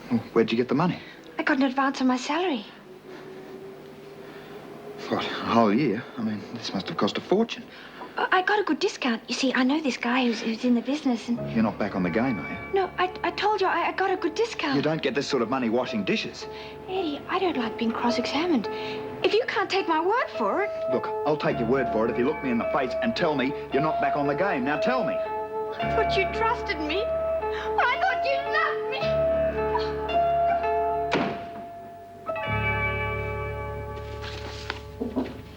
Well, where'd you get the money? I got an advance on my salary. What, a whole year? I mean, this must have cost a fortune. I got a good discount. You see, I know this guy who's in the business and... You're not back on the game, are you? No, I told you I got a good discount. You don't get this sort of money washing dishes. Eddie, I don't like being cross-examined. If you can't take my word for it... Look, I'll take your word for it if you look me in the face and tell me you're not back on the game. Now tell me. I thought you trusted me. I thought you loved me.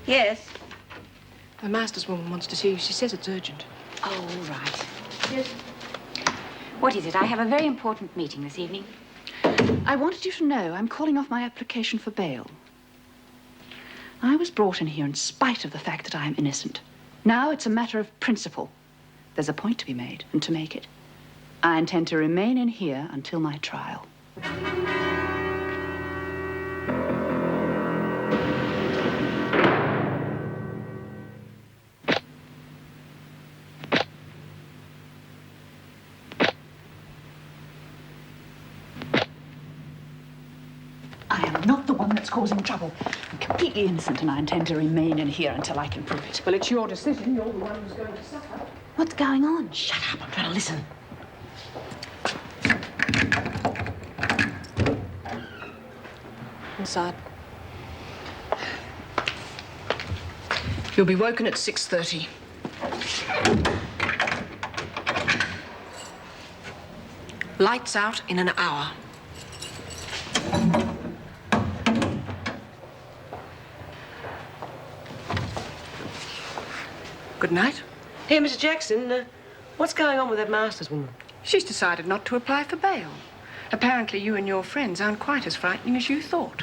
Yes? The master's woman wants to see you. She says it's urgent. Oh, all right. Yes. What is it? I have a very important meeting this evening. I wanted you to know I'm calling off my application for bail. I was brought in here in spite of the fact that I am innocent. Now it's a matter of principle. There's a point to be made, and to make it, I intend to remain in here until my trial. I am not the one that's causing trouble. I'm completely innocent, and I intend to remain in here until I can prove it. Well, it's your decision. You're the one who's going to suffer. What's going on? Shut up. I'm trying to listen. Inside. You'll be woken at 6:30. Lights out in an hour. Good night. Here, Mr. Jackson, what's going on with that master's woman? She's decided not to apply for bail. Apparently you and your friends aren't quite as frightening as you thought.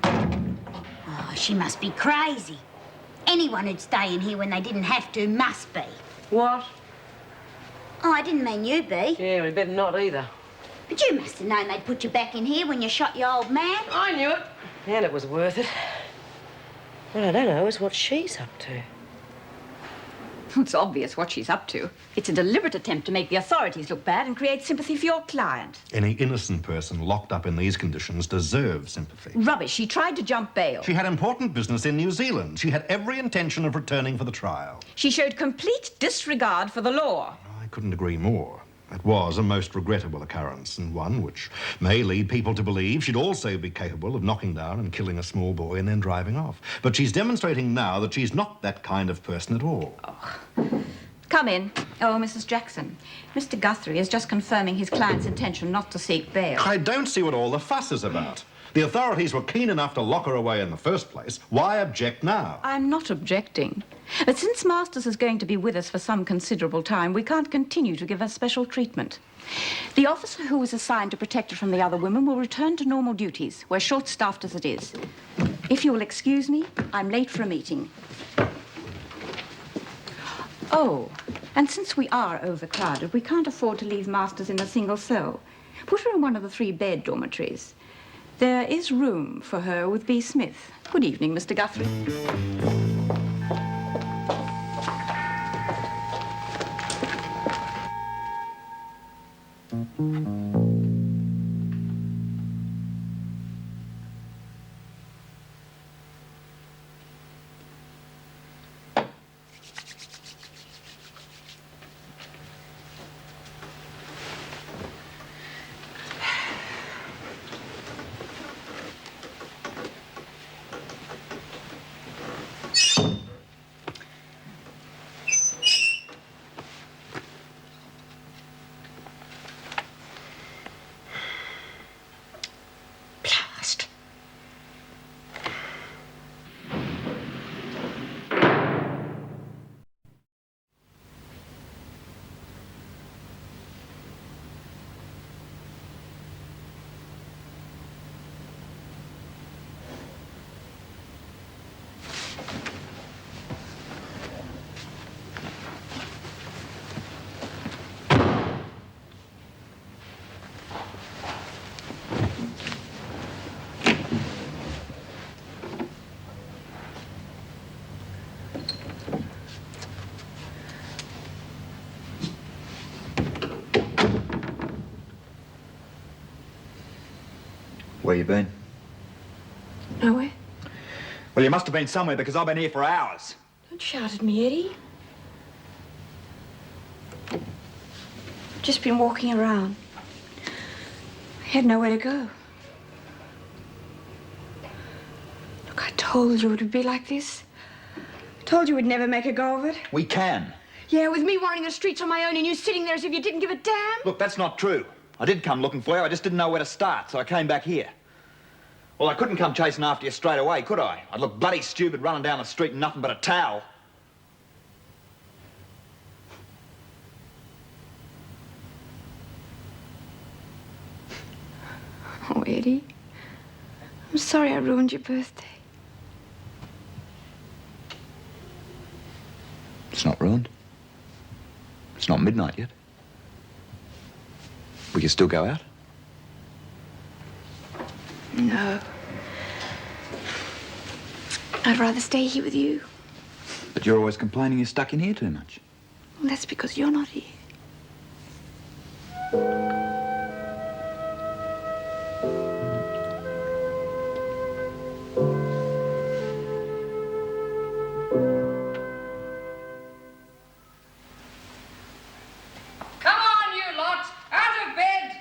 Oh, she must be crazy. Anyone who'd stay in here when they didn't have to must be. What? Oh, I didn't mean you be. Yeah, we better not either. But you must have known they'd put you back in here when you shot your old man. I knew it. And it was worth it. What I don't know is what she's up to. It's obvious what she's up to. It's a deliberate attempt to make the authorities look bad and create sympathy for your client. Any innocent person locked up in these conditions deserves sympathy. Rubbish. She tried to jump bail. She had important business in New Zealand. She had every intention of returning for the trial. She showed complete disregard for the law. I couldn't agree more. It was a most regrettable occurrence, and one which may lead people to believe she'd also be capable of knocking down and killing a small boy and then driving off. But she's demonstrating now that she's not that kind of person at all. Oh. Come in. Oh, Mrs. Jackson. Mr. Guthrie is just confirming his client's intention not to seek bail. I don't see what all the fuss is about. The authorities were keen enough to lock her away in the first place. Why object now? I'm not objecting. But since Masters is going to be with us for some considerable time, we can't continue to give her special treatment. The officer who was assigned to protect her from the other women will return to normal duties. We're short-staffed as it is. If you will excuse me, I'm late for a meeting. Oh, and since we are overcrowded, we can't afford to leave Masters in a single cell. Put her in one of the 3-bed dormitories. There is room for her with B. Smith. Good evening, Mr. Guthrie. Where you been? Nowhere. Well, you must have been somewhere because I've been here for hours. Don't shout at me, Eddie. I've just been walking around. I had nowhere to go. Look, I told you it would be like this. I told you we'd never make a go of it. We can. Yeah, with me wandering the streets on my own and you sitting there as if you didn't give a damn. Look, that's not true. I did come looking for you. I just didn't know where to start, so I came back here. Well, I couldn't come chasing after you straight away, could I? I'd look bloody stupid running down the street in nothing but a towel. Oh, Eddie. I'm sorry I ruined your birthday. It's not ruined. It's not midnight yet. We can still go out. No. I'd rather stay here with you. But you're always complaining you're stuck in here too much. Well, that's because you're not here. Come on, you lot! Out of bed!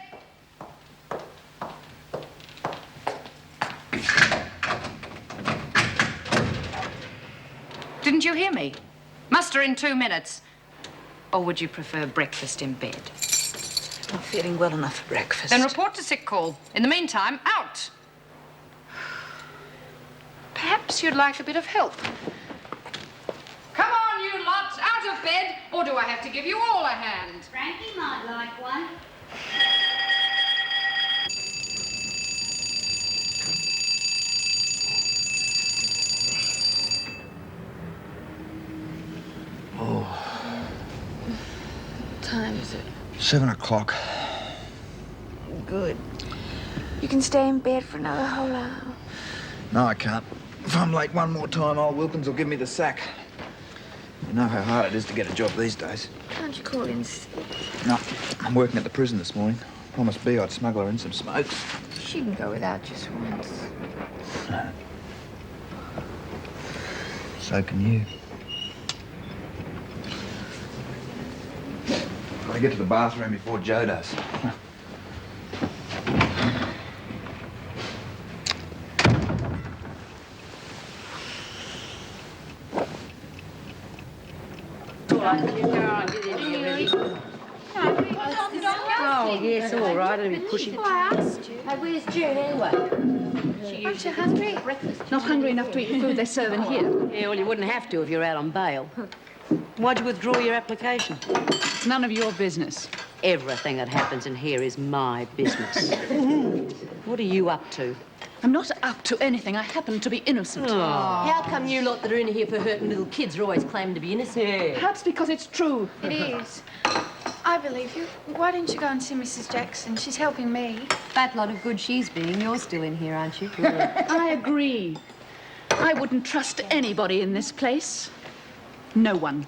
Didn't you hear me? Muster in 2 minutes. Or would you prefer breakfast in bed? I'm not feeling well enough for breakfast. Then report to sick call. In the meantime, out. Perhaps you'd like a bit of help. Come on, you lot, out of bed, or do I have to give you all a hand? Frankie might like one. What time is it? 7 o'clock. Good. You can stay in bed for another whole hour. No, I can't. If I'm late one more time, old Wilkins will give me the sack. You know how hard it is to get a job these days. Can't you call in sick? No, I'm working at the prison this morning. Promised B I'd smuggle her in some smokes. She can go without just once. So can you. Gotta get to the bathroom before Joe does. Oh, yes, all right. I'll be pushing. Hey, where's June anyway? Aren't you hungry? Not hungry enough to eat the food they serve in here. Yeah, well, you wouldn't have to if you're out on bail. Why'd you withdraw your application? It's none of your business. Everything that happens in here is my business. What are you up to? I'm not up to anything. I happen to be innocent. How come you lot that are in here for hurting little kids are always claiming to be innocent? Perhaps because it's true. It is. I believe you. Why didn't you go and see Mrs. Jackson? She's helping me. Fat lot of good she's being. You're still in here, aren't you? I agree. I wouldn't trust anybody in this place. No one.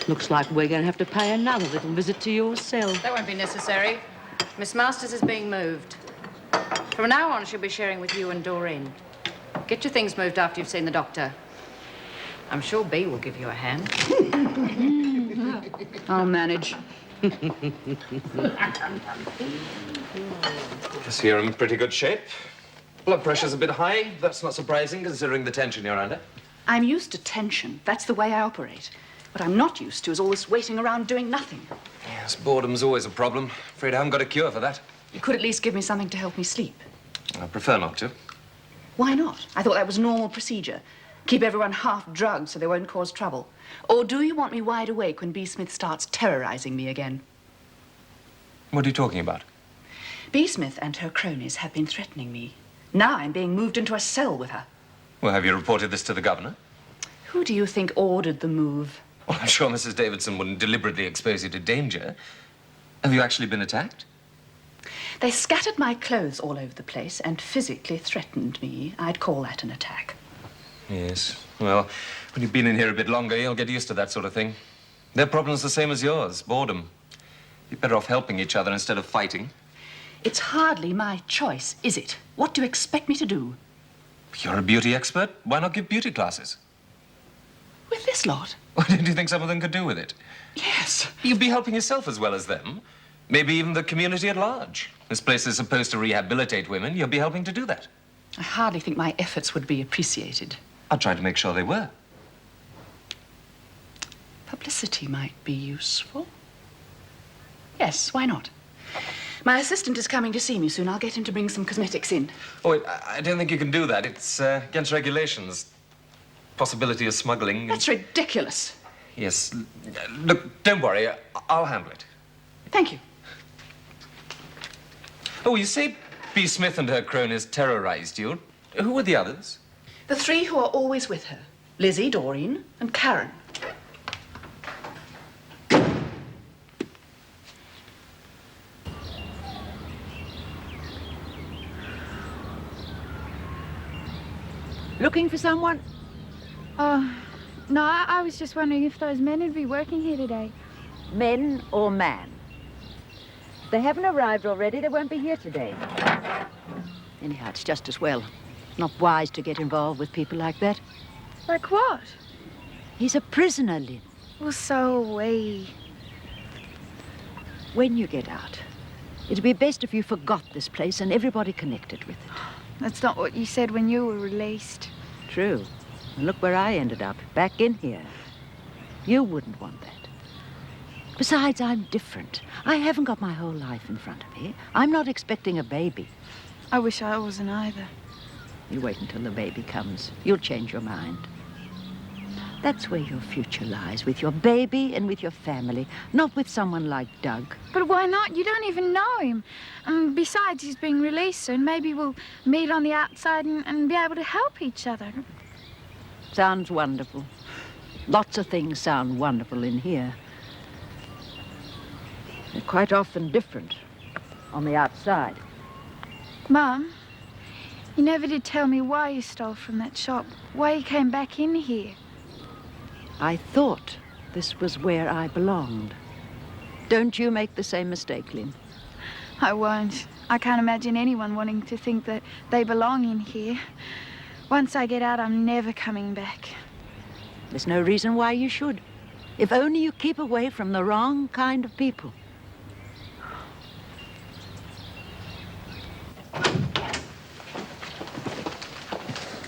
Looks like we're going to have to pay another little visit to your cell. That won't be necessary. Miss Masters is being moved. From now on, she'll be sharing with you and Doreen. Get your things moved after you've seen the doctor. I'm sure B will give you a hand. I'll manage. Guess you're in pretty good shape. Blood pressure's a bit high. That's not surprising, considering the tension you're under. I'm used to tension. That's the way I operate. What I'm not used to is all this waiting around doing nothing. Yes, boredom's always a problem. Afraid I haven't got a cure for that. You could at least give me something to help me sleep. I prefer not to. Why not? I thought that was normal procedure. Keep everyone half drugged so they won't cause trouble. Or do you want me wide awake when B. Smith starts terrorizing me again? What are you talking about? B. Smith and her cronies have been threatening me. Now I'm being moved into a cell with her. Well, have you reported this to the governor? Who do you think ordered the move? Well, I'm sure Mrs. Davidson wouldn't deliberately expose you to danger. Have you actually been attacked? They scattered my clothes all over the place and physically threatened me. I'd call that an attack. Yes. Well, when you've been in here a bit longer, you'll get used to that sort of thing. Their problem's the same as yours, boredom. You're better off helping each other instead of fighting. It's hardly my choice, is it? What do you expect me to do? You're a beauty expert. Why not give beauty classes? With this lot? What do you think some of them could do with it? Yes. You'd be helping yourself as well as them. Maybe even the community at large. This place is supposed to rehabilitate women. You'll be helping to do that. I hardly think my efforts would be appreciated. I'll try to make sure they were. Publicity might be useful. Yes, why not? My assistant is coming to see me soon. I'll get him to bring some cosmetics in. Oh, wait, I don't think you can do that. It's against regulations. Possibility of smuggling. That's ridiculous. Yes. Look, don't worry. I'll handle it. Thank you. Oh, you say B. Smith and her cronies terrorized you. Who were the others? The three who are always with her. Lizzie, Doreen, and Karen. Looking for someone? Oh, no, I was just wondering if those men would be working here today. Men or man? If they haven't arrived already, they won't be here today. Anyhow, it's just as well. Not wise to get involved with people like that. Like what? He's a prisoner, Lynn. Well, so are we. When you get out, it'd be best if you forgot this place and everybody connected with it. That's not what you said when you were released. True. And look where I ended up, back in here. You wouldn't want that. Besides, I'm different. I haven't got my whole life in front of me. I'm not expecting a baby. I wish I wasn't either. You wait until the baby comes. You'll change your mind. That's where your future lies, with your baby and with your family, not with someone like Doug. But why not? You don't even know him. Besides, he's being released soon. Maybe we'll meet on the outside and be able to help each other. Sounds wonderful. Lots of things sound wonderful in here. They're quite often different on the outside. Mum, you never did tell me why you stole from that shop, why you came back in here. I thought this was where I belonged. Don't you make the same mistake, Lynn. I won't. I can't imagine anyone wanting to think that they belong in here. Once I get out, I'm never coming back. There's no reason why you should. If only you keep away from the wrong kind of people.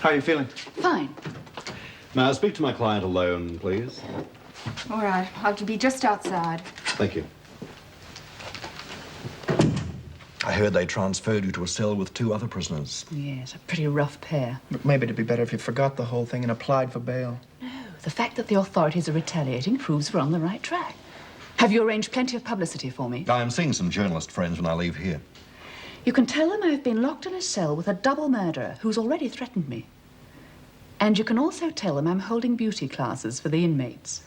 How are you feeling? Fine. May I speak to my client alone, please? All right, I'll be just outside. Thank you. I heard they transferred you to a cell with 2 other prisoners. Yes, a pretty rough pair. Look, maybe it'd be better if you forgot the whole thing and applied for bail. No, the fact that the authorities are retaliating proves we're on the right track. Have you arranged plenty of publicity for me? I'm seeing some journalist friends when I leave here. You can tell them I've been locked in a cell with a double murderer who's already threatened me. And you can also tell them I'm holding beauty classes for the inmates.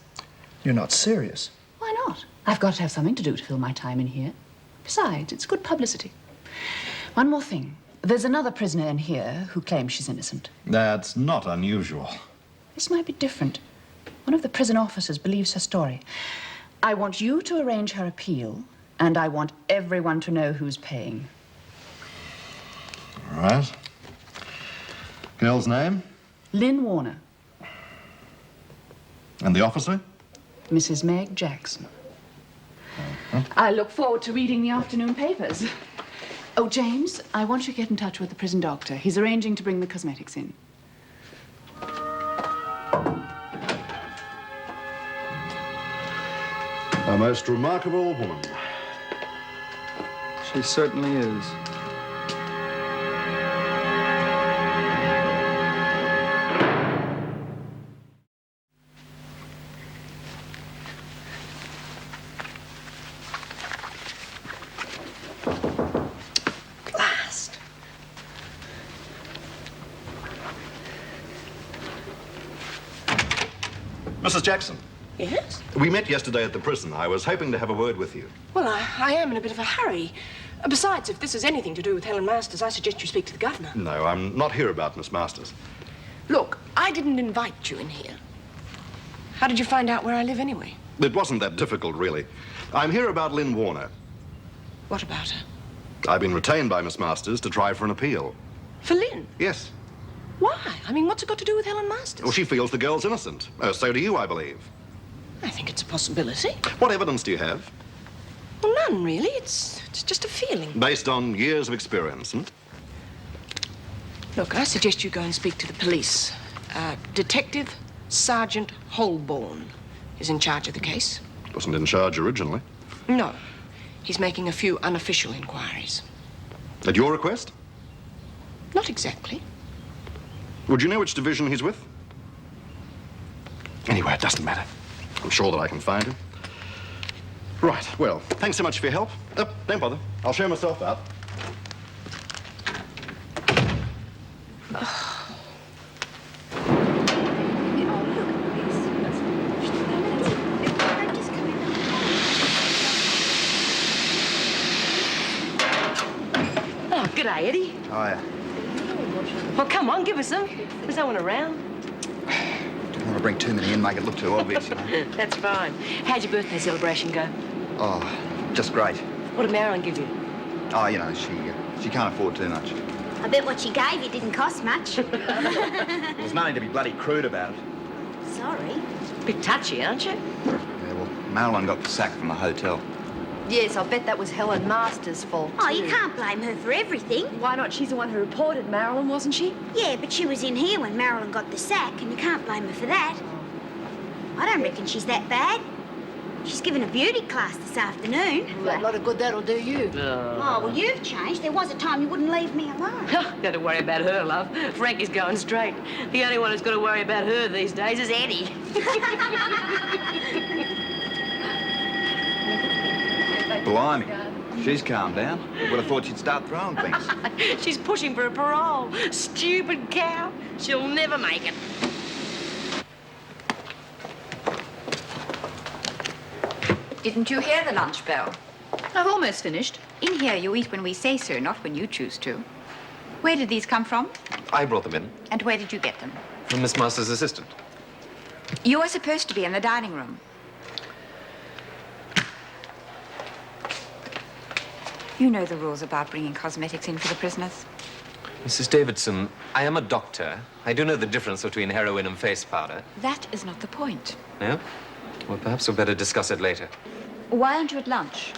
You're not serious. Why not? I've got to have something to do to fill my time in here. Besides, it's good publicity. One more thing. There's another prisoner in here who claims she's innocent. That's not unusual. This might be different. One of the prison officers believes her story. I want you to arrange her appeal, and I want everyone to know who's paying. All right. Girl's name? Lynn Warner. And the officer? Mrs. Meg Jackson. I look forward to reading the afternoon papers. Oh, James, I want you to get in touch with the prison doctor. He's arranging to bring the cosmetics in. A most remarkable woman. She certainly is. Mrs. Jackson. Yes? We met yesterday at the prison. I was hoping to have a word with you. Well, I am in a bit of a hurry. Besides, if this has anything to do with Helen Masters, I suggest you speak to the governor. No, I'm not here about Miss Masters. Look, I didn't invite you in here. How did you find out where I live anyway? It wasn't that difficult, really. I'm here about Lynn Warner. What about her? I've been retained by Miss Masters to try for an appeal. For Lynn? Yes. Why? I mean, what's it got to do with Helen Masters? Well, she feels the girl's innocent. So do you, I believe. I think it's a possibility. What evidence do you have? Well, none, really. It's just a feeling. Based on years of experience, hmm? Look, I suggest you go and speak to the police. Detective Sergeant Holborn is in charge of the case. Wasn't in charge originally. No. He's making a few unofficial inquiries. At your request? Not exactly. Would you know which division he's with? Anyway, it doesn't matter. I'm sure that I can find him. Right, well, thanks so much for your help. Don't bother. I'll show myself out. Oh, g'day, Eddie. Oh, yeah. Well, come on, give us some. There's no one around. Don't want to bring too many in, make it look too obvious, you know. That's fine. How'd your birthday celebration go? Oh, just great. What did Marilyn give you? Oh, you know, she can't afford too much. I bet what she gave you didn't cost much. There's nothing to be bloody crude about it. Sorry. Bit touchy, aren't you? Yeah, well, Marilyn got the sack from the hotel. Yes, I bet that was Helen Masters' fault. Oh, you can't blame her for everything. Why not? She's the one who reported Marilyn, wasn't she? Yeah, but she was in here when Marilyn got the sack, and you can't blame her for that. I don't reckon she's that bad. She's given a beauty class this afternoon. Well, a lot of good that'll do you. Oh, well, you've changed. There was a time you wouldn't leave me alone. Got to worry about her, love. Frankie's going straight. The only one who's got to worry about her these days is Eddie. Blimey. She's calmed down. Would have thought she'd start throwing things. She's pushing for a parole. Stupid cow. She'll never make it. Didn't you hear the lunch bell? I've almost finished. In here, you eat when we say so, not when you choose to. Where did these come from? I brought them in. And where did you get them? From Miss Masters' assistant. You were supposed to be in the dining room. You know the rules about bringing cosmetics in for the prisoners. Mrs. Davidson, I am a doctor. I do know the difference between heroin and face powder. That is not the point. No? Well, perhaps we'll better discuss it later. Why aren't you at lunch?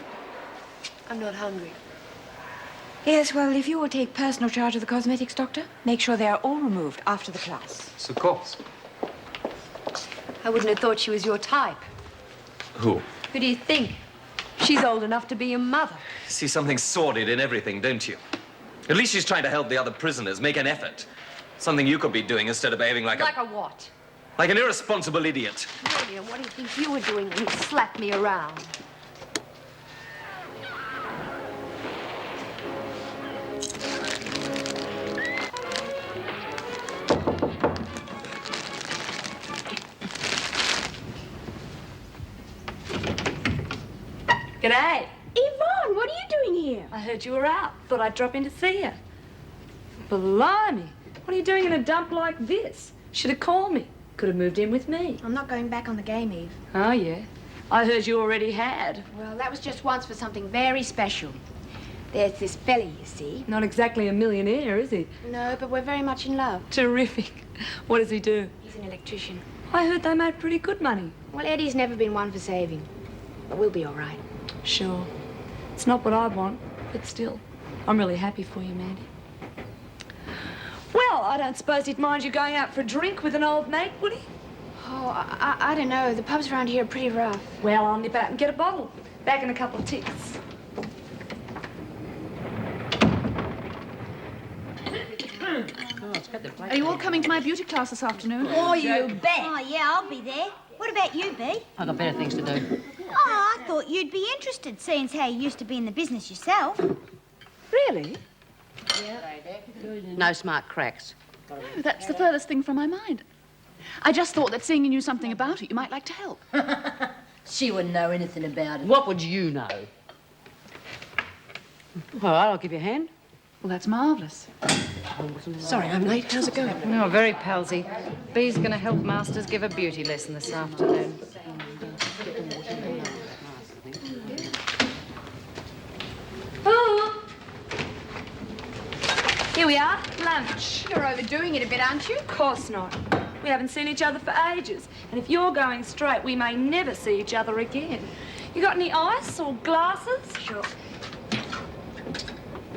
I'm not hungry. Yes, well, if you will take personal charge of the cosmetics, Doctor, make sure they are all removed after the class. Yes, of course. I wouldn't have thought she was your type. Who? Who do you think? She's old enough to be your mother. See something sordid in everything, don't you? At least she's trying to help the other prisoners, make an effort. Something you could be doing instead of behaving like Like a what? like an irresponsible idiot. Really, and what do you think you were doing when you slapped me around? G'day. Yvonne, what are you doing here? I heard you were out. Thought I'd drop in to see you. Blimey. What are you doing in a dump like this? Should have called me. Could have moved in with me. I'm not going back on the game, Eve. Oh, yeah. I heard you already had. Well, that was just once for something very special. There's this fella, you see. Not exactly a millionaire, is he? No, but we're very much in love. Terrific. What does he do? He's an electrician. I heard they made pretty good money. Well, Eddie's never been one for saving. But we'll be all right. Sure. It's not what I want, but still, I'm really happy for you, Mandy. Well, I don't suppose he'd mind you going out for a drink with an old mate, would he? Oh, I don't know. The pubs around here are pretty rough. Well, I'll nip out and get a bottle. Back in a couple of ticks. Are you all coming to my beauty class this afternoon? Oh, you bet. Oh, yeah, I'll be there. What about you, Bee? I've got better things to do. Oh, I thought you'd be interested, seeing as how you used to be in the business yourself. Really? No smart cracks. No, that's the furthest thing from my mind. I just thought that seeing you knew something about it, you might like to help. She wouldn't know anything about it. What would you know? All right, I'll give you a hand. Well, that's marvellous. Sorry, I'm late. How's it going? Oh, very palsy. Bee's going to help Masters give a beauty lesson this afternoon. Oh, Here we are, lunch. You're overdoing it a bit, aren't you? Of course not. We haven't seen each other for ages. And if you're going straight, we may never see each other again. You got any ice or glasses? Sure.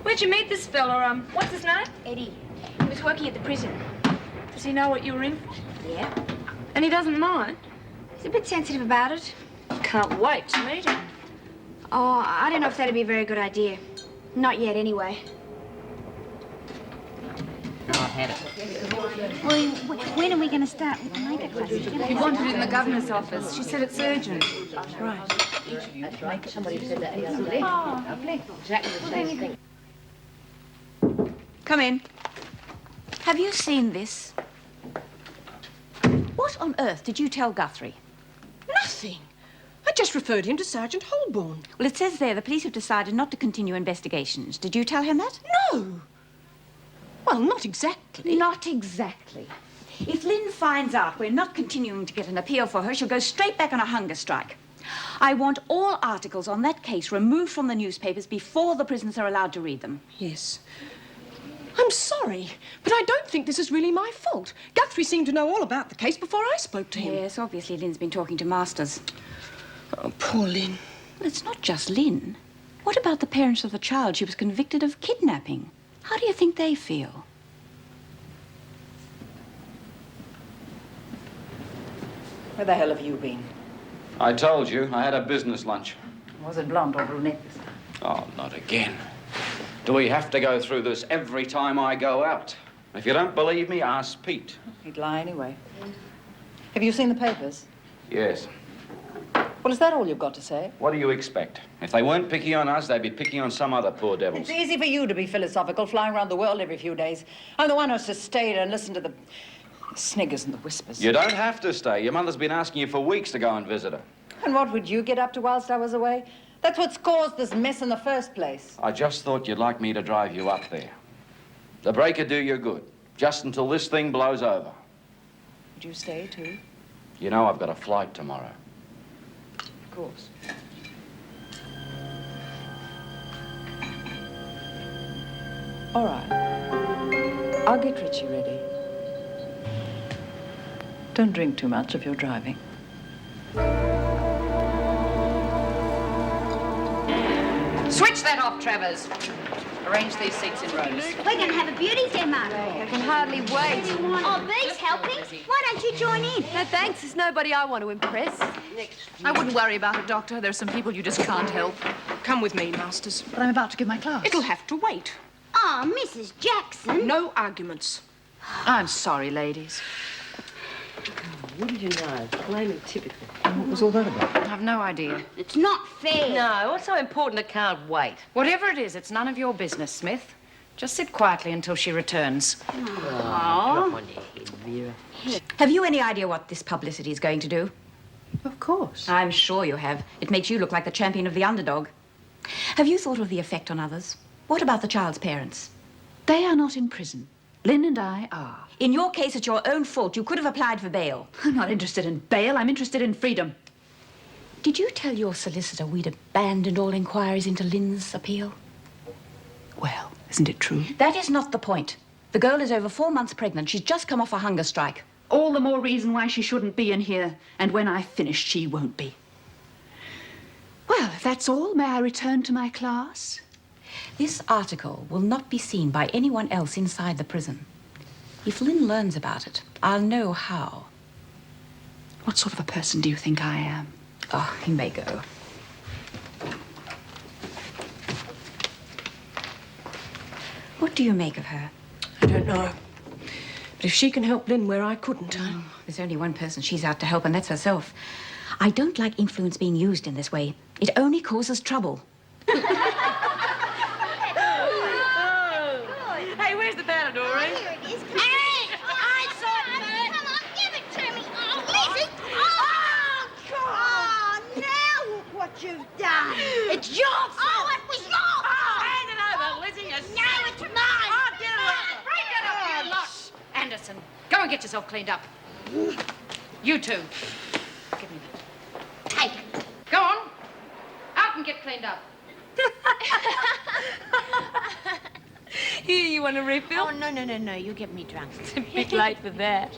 Where'd you meet this fella? What's his name? Eddie. He was working at the prison. Does he know what you were in for? Yeah. And he doesn't mind? He's a bit sensitive about it. Can't wait to meet him. Oh, I don't know if that'd be a very good idea. Not yet, anyway. Well, when are we going to start with the makeup classes? He wanted it in the governor's office. She said it's urgent. Right. Somebody said that the other day. Exactly the same thing. Come in. Have you seen this? What on earth did you tell Guthrie? Nothing. I just referred him to Sergeant Holborn. Well, it says there the police have decided not to continue investigations. Did you tell him that? No. Well, not exactly. Not exactly. If Lynn finds out we're not continuing to get an appeal for her, she'll go straight back on a hunger strike. I want all articles on that case removed from the newspapers before the prisoners are allowed to read them. Yes. I'm sorry, but I don't think this is really my fault. Guthrie seemed to know all about the case before I spoke to him. Yes, obviously Lynn's been talking to Masters. Oh, poor Lynn. Well, it's not just Lynn. What about the parents of the child she was convicted of kidnapping? How do you think they feel? Where the hell have you been? I told you, I had a business lunch. Was it blonde or brunette? Oh, not again. Do we have to go through this every time I go out? If you don't believe me, ask Pete. He'd lie anyway. Have you seen the papers? Yes. Well, is that all you've got to say? What do you expect? If they weren't picking on us, they'd be picking on some other poor devils. It's easy for you to be philosophical, flying around the world every few days. I'm the one who has to stay and listen to the sniggers and the whispers. You don't have to stay. Your mother's been asking you for weeks to go and visit her. And what would you get up to whilst I was away? That's what's caused this mess in the first place. I just thought you'd like me to drive you up there. The break would do you good, just until this thing blows over. Would you stay, too? You know I've got a flight tomorrow. Of course. All right. I'll get Richie ready. Don't drink too much if you're driving. Switch that off, Travers. Arrange these seats in rows. We're going to have a beauty demo. I can hardly wait. Oh, Bee's helping. Why don't you join in? No, thanks. There's nobody I want to impress. I wouldn't worry about it, Doctor. There's some people you just can't help. Come with me, Masters. But I'm about to give my class. It'll have to wait. Oh, Mrs. Jackson. No arguments. I'm sorry, ladies. Wouldn't you know? Plain typical. What was all that about? I have no idea. It's not fair. No, what's so important it can't wait? Whatever it is, it's none of your business, Smith. Just sit quietly until she returns. Drop on your head, Vera. Have you any idea what this publicity is going to do? Of course. I'm sure you have. It makes you look like the champion of the underdog. Have you thought of the effect on others? What about the child's parents? They are not in prison. Lynn and I are. In your case, it's your own fault. You could have applied for bail. I'm not interested in bail. I'm interested in freedom. Did you tell your solicitor we'd abandoned all inquiries into Lynn's appeal? Well, isn't it true? That is not the point. The girl is over 4 months pregnant. She's just come off a hunger strike. All the more reason why she shouldn't be in here. And when I finish, she won't be. Well, if that's all, may I return to my class? This article will not be seen by anyone else inside the prison. If Lynn learns about it, I'll know how. What sort of a person do you think I am? Oh, he may go. What do you make of her? I don't know. But if she can help Lynn where I couldn't, There's only one person she's out to help, and that's herself. I don't like influence being used in this way. It only causes trouble. Hey, where's the banner, Doreen? Here it is. Hey! I saw it. Come on, give it to me. Oh, Lizzie. Oh, God. Oh, now look what you've done. It's your fault. Oh, it was your fault. Oh, hand it over, Lizzie. No, it's mine. Oh, get it over. Break it up, you lot. Anderson, go and get yourself cleaned up. You two. Give me that. Take it. Go on. Out and get cleaned up. Here, you want a refill? Oh, no. You get me drunk. It's a bit late for that.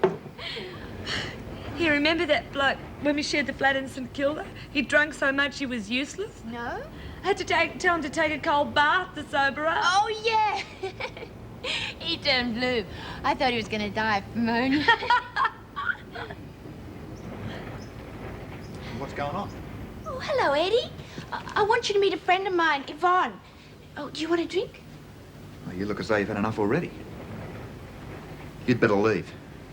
Here, remember that bloke when we shared the flat in St Kilda? He drunk so much he was useless. No? I had to tell him to take a cold bath to sober up. Oh, yeah. He turned blue. I thought he was going to die of pneumonia. What's going on? Oh, hello, Eddie. I want you to meet a friend of mine, Yvonne. Oh, do you want a drink? Well, you look as though you've had enough already. You'd better leave.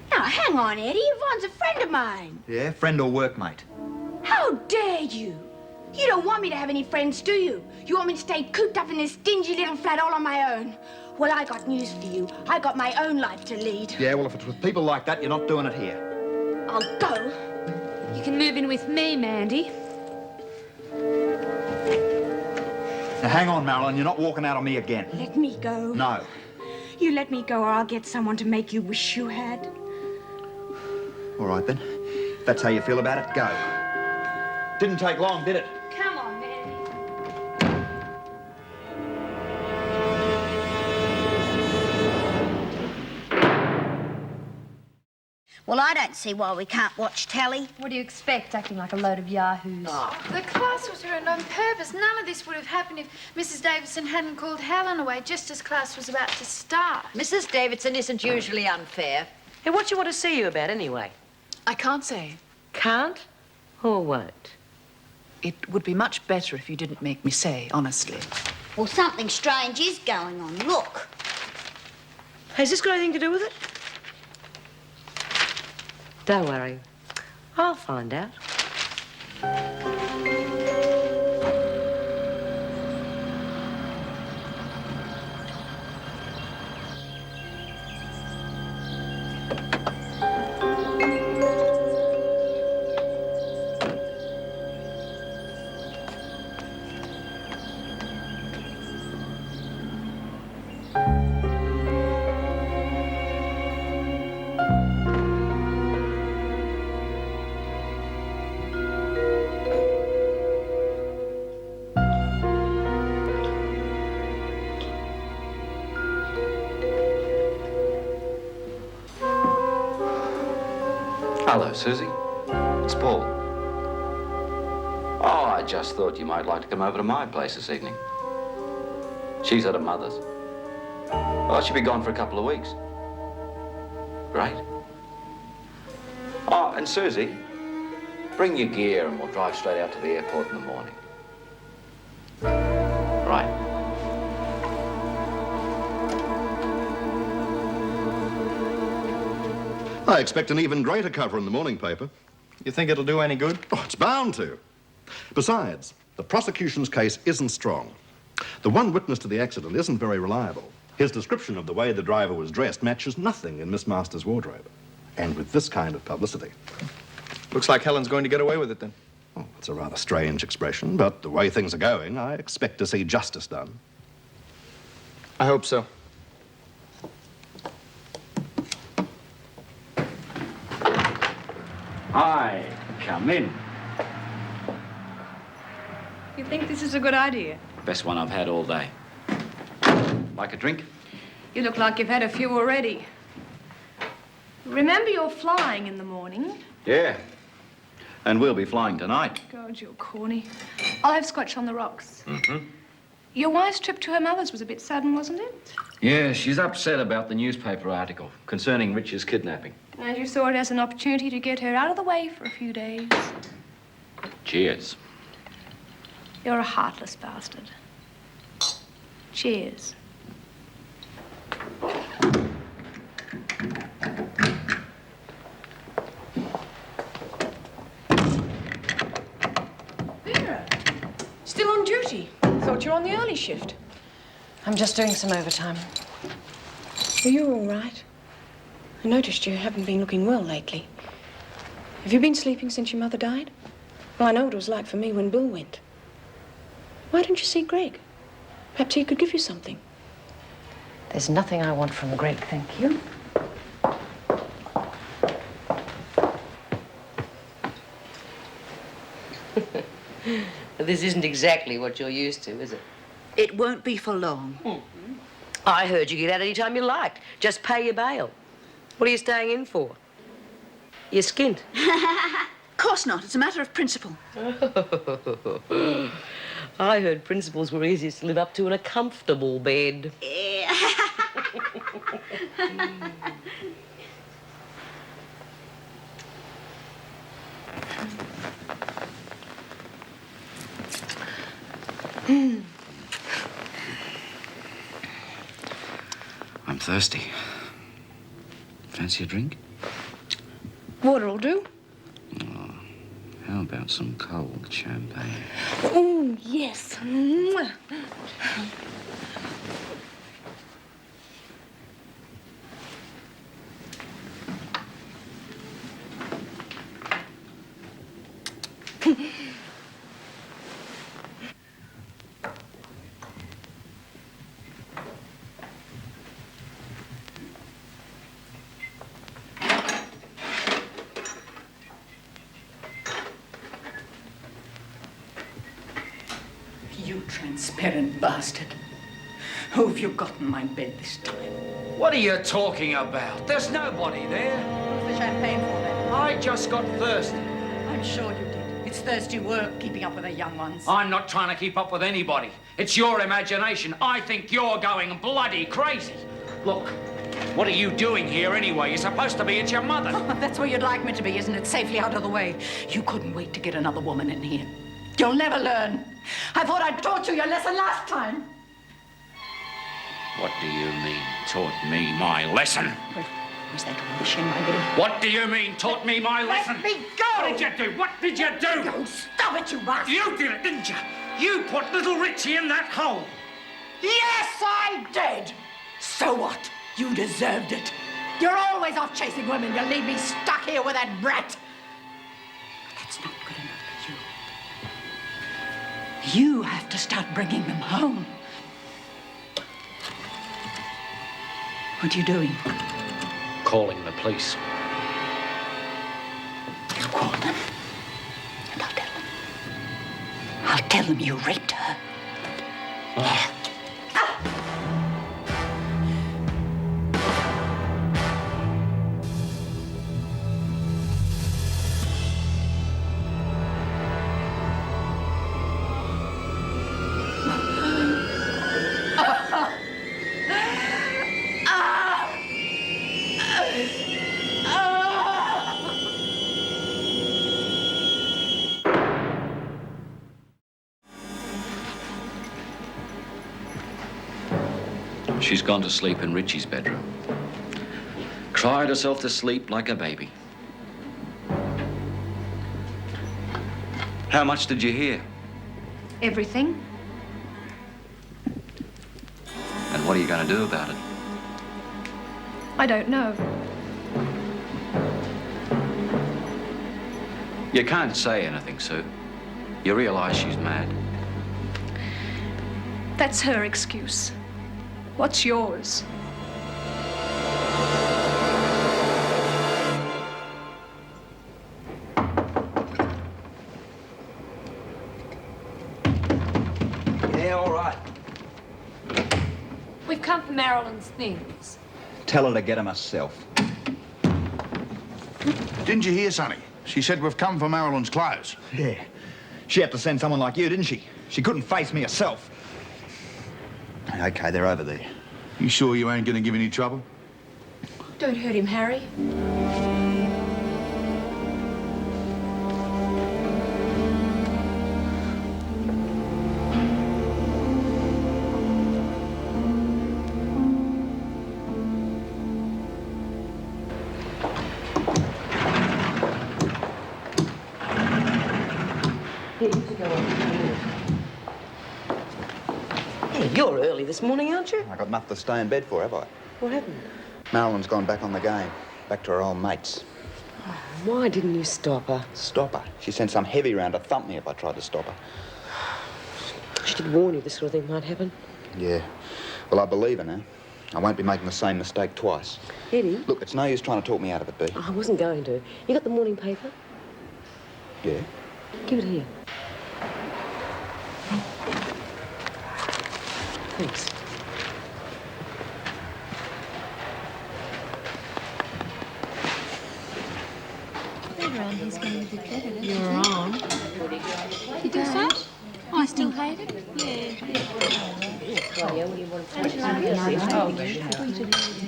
Now, hang on, Eddie. Yvonne's a friend of mine. Yeah, friend or workmate? How dare you? You don't want me to have any friends, do you? You want me to stay cooped up in this dingy little flat all on my own? Well, I got news for you. I got my own life to lead. Yeah, well, if it's with people like that, you're not doing it here. I'll go. You can move in with me, Mandy. Now, hang on, Marilyn. You're not walking out on me again. Let me go. No. You let me go or I'll get someone to make you wish you had. All right, then. If that's how you feel about it, go. Didn't take long, did it? Come on, Mandy. Well, I don't see why we can't watch telly. What do you expect, acting like a load of yahoos? The class was ruined on purpose. None of this would have happened if Mrs. Davidson hadn't called Helen away just as class was about to start. Mrs. Davidson isn't usually unfair. Hey, what do you want to see you about anyway? I can't say. Can't or won't? It would be much better if you didn't make me say, honestly. Well, something strange is going on. Look. Has this got anything to do with it? Don't worry. I'll find out. Hello, Susie. It's Paul. Oh, I just thought you might like to come over to my place this evening. She's at her mother's. Oh, she'll be gone for a couple of weeks. Great. Oh, and Susie, bring your gear and we'll drive straight out to the airport in the morning. Right. I expect an even greater cover in the morning paper. You think it'll do any good? Oh, it's bound to. Besides, the prosecution's case isn't strong. The one witness to the accident isn't very reliable. His description of the way the driver was dressed matches nothing in Miss Masters' wardrobe. And with this kind of publicity. Looks like Helen's going to get away with it, then. Oh, that's a rather strange expression, but the way things are going, I expect to see justice done. I hope so. Hi, come in. You think this is a good idea? Best one I've had all day. Like a drink? You look like you've had a few already. Remember, you're flying in the morning. Yeah. And we'll be flying tonight. God, you're corny. I'll have scotch on the rocks. Mm-hmm. Your wife's trip to her mother's was a bit sudden, wasn't it? Yeah, she's upset about the newspaper article concerning Rich's kidnapping. And you saw it as an opportunity to get her out of the way for a few days. Cheers. You're a heartless bastard. Cheers. Vera, still on duty? Thought you were on the early shift. I'm just doing some overtime. Are you all right? I noticed you haven't been looking well lately. Have you been sleeping since your mother died? Well, I know what it was like for me when Bill went. Why don't you see Greg? Perhaps he could give you something. There's nothing I want from Greg, thank you. This isn't exactly what you're used to, is it? It won't be for long. I heard you get out any time you liked. Just pay your bail. What are you staying in for? You're skint. Of course not. It's a matter of principle. I heard principles were easiest to live up to in a comfortable bed. I'm thirsty. Fancy a drink? Water'll do. How about some cold champagne? Oh, yes. Mwah. You transparent bastard. Who have you got in my bed this time? What are you talking about? There's nobody there. What's the champagne for then? I just got thirsty. I'm sure you did. It's thirsty work keeping up with the young ones. I'm not trying to keep up with anybody. It's your imagination. I think you're going bloody crazy. Look, what are you doing here anyway? You're supposed to be at your mother. That's where you'd like me to be, isn't it? Safely out of the way. You couldn't wait to get another woman in here. You'll never learn. I thought I'd taught you your lesson last time. What do you mean, taught me my lesson? Was that all the shin, my dear? What do you mean, taught me my lesson? Let me go! What did you do? What did you do? Don't stop it, you bastard! You did it, didn't you? You put little Richie in that hole. Yes, I did! So what? You deserved it. You're always off chasing women. You'll leave me stuck here with that brat. That's not good enough for you. You have to start bringing them home. What are you doing? Calling the police. You call them, and I'll tell them. I'll tell them you raped her. Oh. She's gone to sleep in Richie's bedroom. Cried herself to sleep like a baby. How much did you hear? Everything. And what are you going to do about it? I don't know. You can't say anything, Sue. You realize she's mad. That's her excuse. What's yours? Yeah, all right. We've come for Marilyn's things. Tell her to get them herself. Didn't you hear, Sonny? She said we've come for Marilyn's clothes. Yeah. She had to send someone like you, didn't she? She couldn't face me herself. Okay, they're over there. You sure you ain't gonna give any trouble? Don't hurt him, Harry. You're early this morning, aren't you? I got enough to stay in bed for, have I? What happened? Marilyn's gone back on the game. Back to her old mates. Why didn't you stop her? Stop her? She sent some heavy round to thump me if I tried to stop her. She did warn you this sort of thing might happen. Yeah. Well, I believe her now. I won't be making the same mistake twice. Eddie? Look, it's no use trying to talk me out of it, Bea. I wasn't going to. You got the morning paper? Yeah? Give it here. Thanks.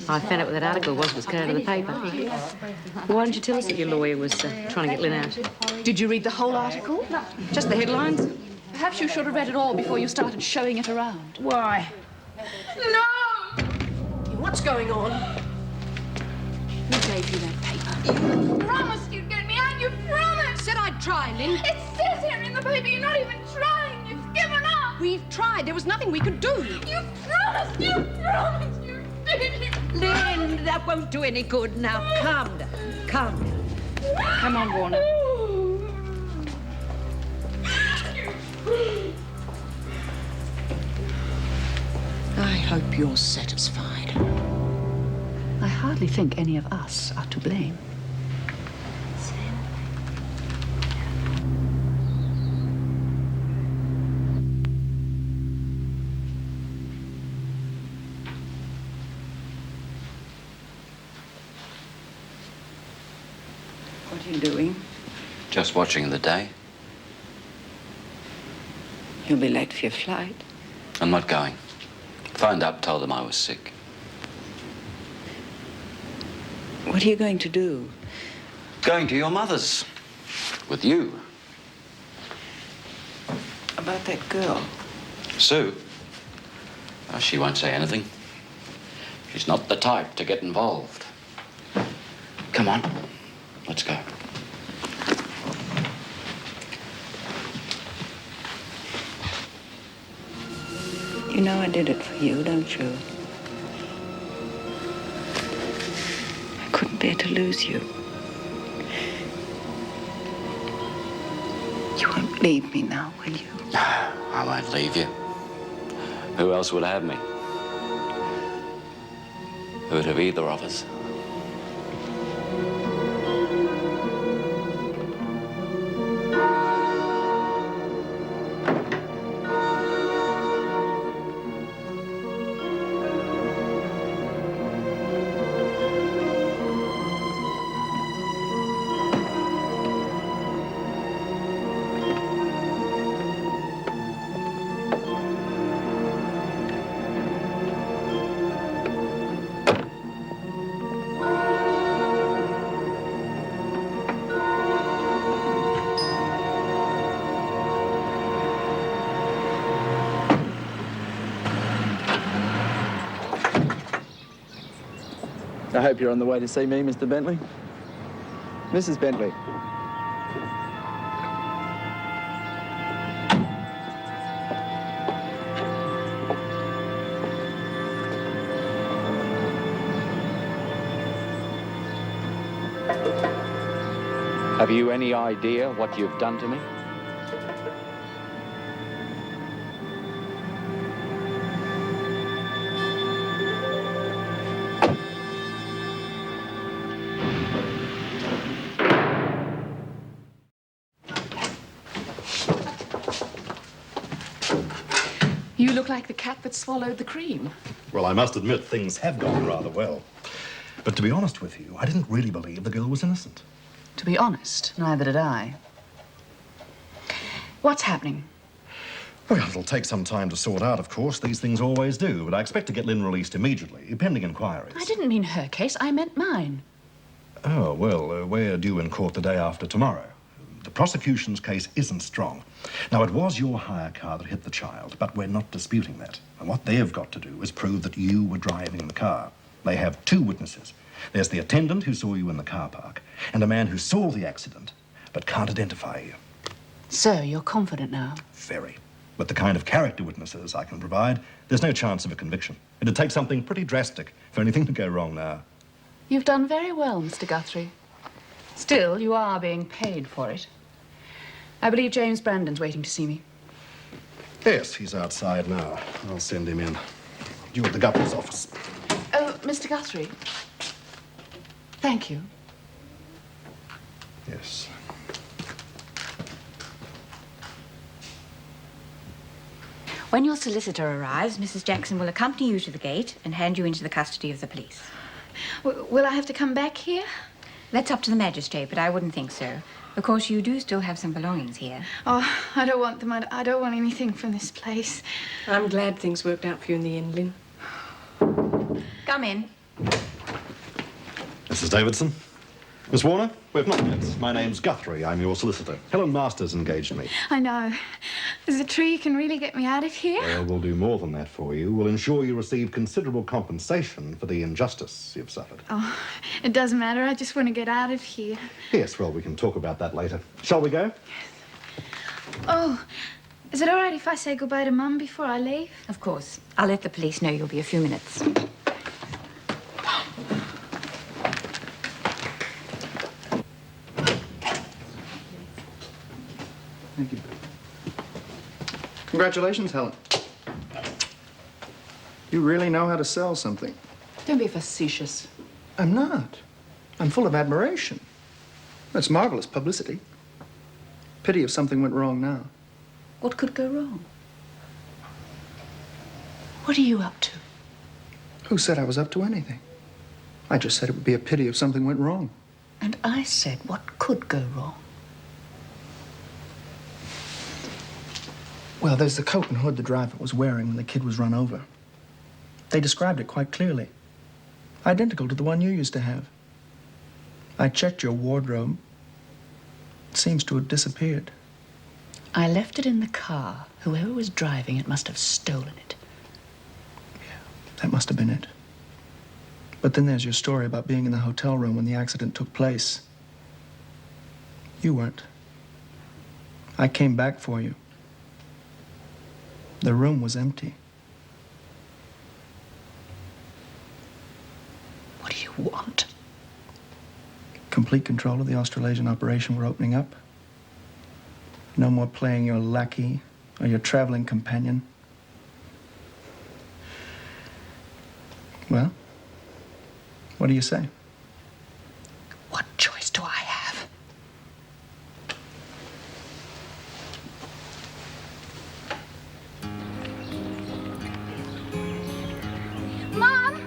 I found out what that article was cut out of the paper. Why didn't you tell us that your lawyer was trying to get Lynn out? Did you read the whole article? No, just the headlines. Perhaps you should have read it all before you started showing it around. Why? No! What's going on? Who gave you that paper? You promised you'd get me out. You promised. Said I'd try, Lynn. It says here in the paper you're not even trying. You've given up. We've tried. There was nothing we could do. You promised. You promised. You did. Lynn, that won't do any good now. Calm down. Calm down. Come on, Warner. I hope you're satisfied. I hardly think any of us are to blame. What are you doing? Just watching the day. You'll be late for your flight. I'm not going. Phoned up, told them I was sick. What are you going to do? Going to your mother's. With you. About that girl? Sue? Oh, she won't say anything. She's not the type to get involved. Come on. Let's go. You know I did it for you, don't you? I couldn't bear to lose you. You won't leave me now, will you? I won't leave you. Who else would have me? Who would have either of us? I hope you're on the way to see me, Mr. Bentley. Mrs. Bentley. Have you any idea what you've done to me? You look like the cat that swallowed the cream. Well, I must admit, things have gone rather well. But to be honest with you, I didn't really believe the girl was innocent. To be honest, neither did I. What's happening? Well, it'll take some time to sort out, of course. These things always do. But I expect to get Lynn released immediately, pending inquiries. I didn't mean her case. I meant mine. Oh, well, we're due in court the day after tomorrow. The prosecution's case isn't strong. Now, it was your hire car that hit the child, but we're not disputing that. And what they've got to do is prove that you were driving the car. They have two witnesses. There's the attendant who saw you in the car park, and a man who saw the accident, but can't identify you. So, you're confident now? Very. With the kind of character witnesses I can provide, there's no chance of a conviction. It'd take something pretty drastic for anything to go wrong now. You've done very well, Mr. Guthrie. Still, you are being paid for it. I believe James Brandon's waiting to see me. Yes, he's outside now. I'll send him in. You at the governor's office. Oh, Mr. Guthrie. Thank you. Yes. When your solicitor arrives, Mrs. Jackson will accompany you to the gate and hand you into the custody of the police. Will I have to come back here? That's up to the magistrate, but I wouldn't think so. Of course, you do still have some belongings here. Oh, I don't want them. I don't want anything from this place. I'm glad things worked out for you in the end, Lynn. Come in. Mrs. Davidson. Miss Warner, we've not met. My name's Guthrie. I'm your solicitor. Helen Masters engaged me. I know. Is it true you can really get me out of here? Well, we'll do more than that for you. We'll ensure you receive considerable compensation for the injustice you've suffered. Oh, it doesn't matter. I just want to get out of here. Yes, well, we can talk about that later. Shall we go? Oh, is it all right if I say goodbye to Mum before I leave? Of course. I'll let the police know you'll be a few minutes. Thank you. Congratulations, Helen. You really know how to sell something. Don't be facetious. I'm not. I'm full of admiration. That's marvelous publicity. Pity if something went wrong now. What could go wrong? What are you up to? Who said I was up to anything? I just said it would be a pity if something went wrong. And I said, what could go wrong? Well, there's the coat and hood the driver was wearing when the kid was run over. They described it quite clearly. Identical to the one you used to have. I checked your wardrobe. It seems to have disappeared. I left it in the car. Whoever was driving it must have stolen it. That must have been it. But then there's your story about being in the hotel room when the accident took place. You weren't. I came back for you. The room was empty. What do you want? Complete control of the Australasian operation we're opening up. No more playing your lackey or your traveling companion. Well, what do you say? What choice do I have? Mom!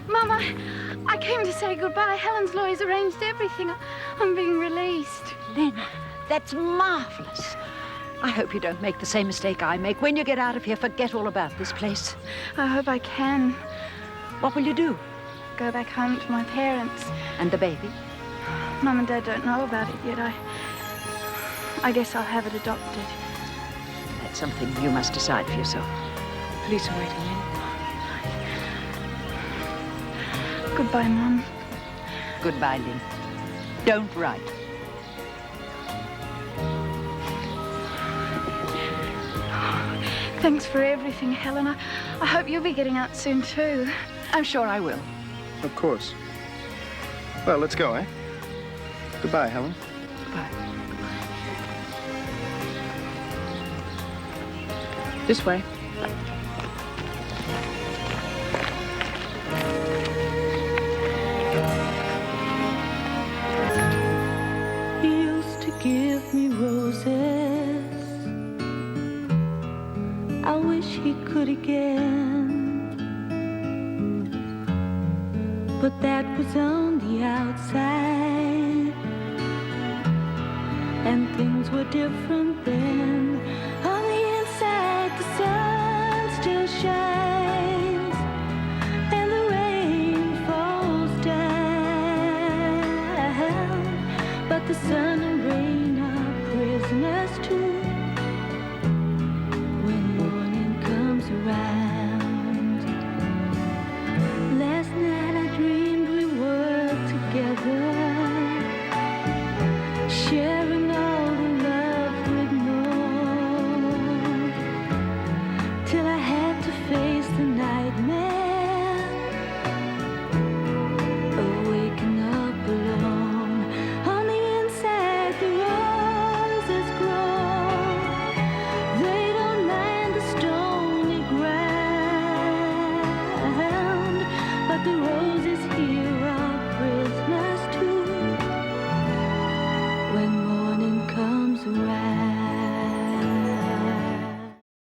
Mom, I came to say goodbye. Helen's lawyers arranged everything. I'm being released. Lynn, that's marvelous. I hope you don't make the same mistake I make. When you get out of here, forget all about this place. I hope I can. What will you do? Go back home to my parents. And the baby? Mum and Dad don't know about it yet. I guess I'll have it adopted. That's something you must decide for yourself. Police are waiting, Lynn. Goodbye, Mum. Goodbye, Lynn. Don't write. Thanks for everything, Helen. I hope you'll be getting out soon, too. I'm sure I will. Of course. Well, let's go, eh? Goodbye, Helen. Goodbye. This way. He used to give me roses. I wish he could again. But that was on the outside, and things were different then.